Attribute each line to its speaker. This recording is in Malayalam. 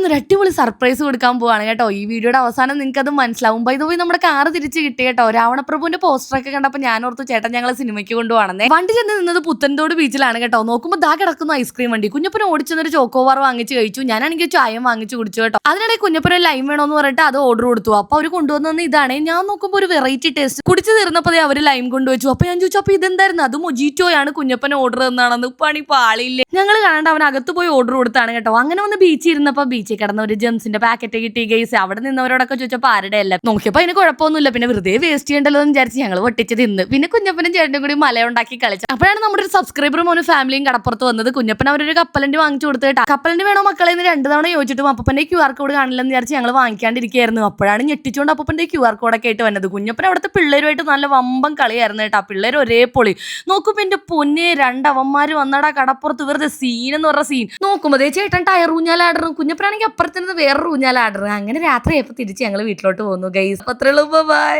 Speaker 1: ഒരു അടിപൊളി സർപ്രൈസ് കൊടുക്കാൻ പോവാണ് കേട്ടോ. ഈ വീഡിയോയുടെ അവസാനം നിങ്ങൾക്ക് അത് മനസ്സിലാവും. ബൈ ദ വേ നമ്മുടെ കാറ് തിരിച്ച് കിട്ടി കേട്ടോ. രാവണപ്രഭുവിന്റെ പോസ്റ്ററൊക്കെ കണ്ടപ്പോൾ ഞാൻ ഓർത്തു ചേട്ടൻ ഞങ്ങളെ സിനിമയ്ക്ക് കൊണ്ടുപോകണമെന്നേ. വണ്ടി ചെന്ന് നിന്നത് പുത്തൻതോട് ബീച്ചിലാണ് കേട്ടോ. നോക്കുമ്പോൾ ദാ കിടക്കുന്ന ഐസ്ക്രീം വണ്ടി. കുഞ്ഞപ്പന ഓടിച്ചെന്നൊരു ചോക്കോബാർ വാങ്ങിച്ച് കഴിച്ചു. ഞാനാണെങ്കിൽ ചായം വാങ്ങിച്ച് കുടിച്ചു കേട്ടോ. അതിനിടെ കുഞ്ഞപ്പന ലൈം വേണമെന്ന് പറഞ്ഞിട്ട് അത് ഓർഡർ കൊടുത്തു. അപ്പൊ അവർ കൊണ്ടുവന്ന ഇതാണ്. ഞാൻ നോക്കുമ്പോൾ ഒരു വെറൈറ്റി ടേസ്റ്റ്. കുടിച്ച് തീർന്നപ്പോൾ അവർ ലൈം കൊണ്ടുവച്ചു. അപ്പൊ ഞാൻ ചോദിച്ചു അപ്പൊ ഇതെന്തായിരുന്നു? അത് മൊജിറ്റോയാണ് കുഞ്ഞപ്പന ഓർഡർ എന്നാണെന്ന്. പണി പാളിയില്ലേ. ഞങ്ങൾ കാണാണ്ട് അവൻ അകത്ത് പോയി ഓർഡർ കൊടുത്താണ് കേട്ടോ. അങ്ങനെ വന്ന് ബീച്ചിൽ ഇരുന്നപ്പോൾ ബീച്ചിൽ കിടന്ന ഒരു ജെംസിന്റെ പാക്കറ്റ് കിട്ടി ഗൈസ്. അവിടെ നിന്നവരോടൊക്കെ ചോദിച്ചപ്പോൾ ആരുടെ അല്ല. നോക്കിയപ്പോൾ അതിന് കുഴപ്പമൊന്നുമില്ല. പിന്നെ വെറുതെ വേസ്റ്റ് ചെയ്യണ്ടല്ലോ എന്ന് വിചാരിച്ച് ഞങ്ങൾ പൊട്ടിച്ച് തിന്ന്. പിന്നെ കുഞ്ഞപ്പനും ചേട്ടനും കൂടി മലയുണ്ടാക്കി കളിച്ചു. അപ്പോഴാണ് നമ്മുടെ ഒരു സബ്സ്ക്രൈബറും ഒരു ഫാമിലിയും കടപ്പുറത്ത് വന്നത്. കുഞ്ഞപ്പൻ അവരൊരു കപ്പലണ്ടി വാങ്ങിച്ചു കൊടുത്തിട്ട് കപ്പലണ്ടി വേണോ മക്കളെ എന്ന് 2 തവണ ചോദിച്ചിട്ടും അപ്പന്റെ QR കോഡ് കാണില്ലെന്ന് വിചാരിച്ച് ഞങ്ങൾ വാങ്ങിക്കാണ്ടിരിക്കുകയായിരുന്നു. അപ്പോഴാണ് ഞെട്ടിച്ചുകൊണ്ട് അപ്പന്റെ QR കോഡൊക്കെ ആയിട്ട് വന്നത്. കുഞ്ഞപ്പൻ അവിടുത്തെ പിള്ളേരുമായിട്ട് നല്ല വമ്പം കളിയായിരുന്നു കേട്ടോ. പിള്ളേർ ഒരേ പൊളി. നോക്കുമ്പോൾ എന്റെ പൊന്നെ 2 അവന്മാര് വന്നടാ കടപ്പുറത്ത്. വെറുതെ സീൻ എന്ന് പറഞ്ഞ സീൻ. നോക്കുമ്പോൾ ചേട്ടൻ ടയർ ഊഞ്ഞാലാടുന്നു. കുഞ്ഞപ്പനാണെങ്കിൽ അപ്പുറത്തുനിന്ന് വേറൊരു ഊഞ്ഞാലാടുന്നു. അങ്ങനെ രാത്രി ആയപ്പോൾ തിരിച്ച് ഞങ്ങൾ വീട്ടിലോട്ട് പോകുന്നു ഗൈസ്. അത്രയുള്ളൂ. ബൈ.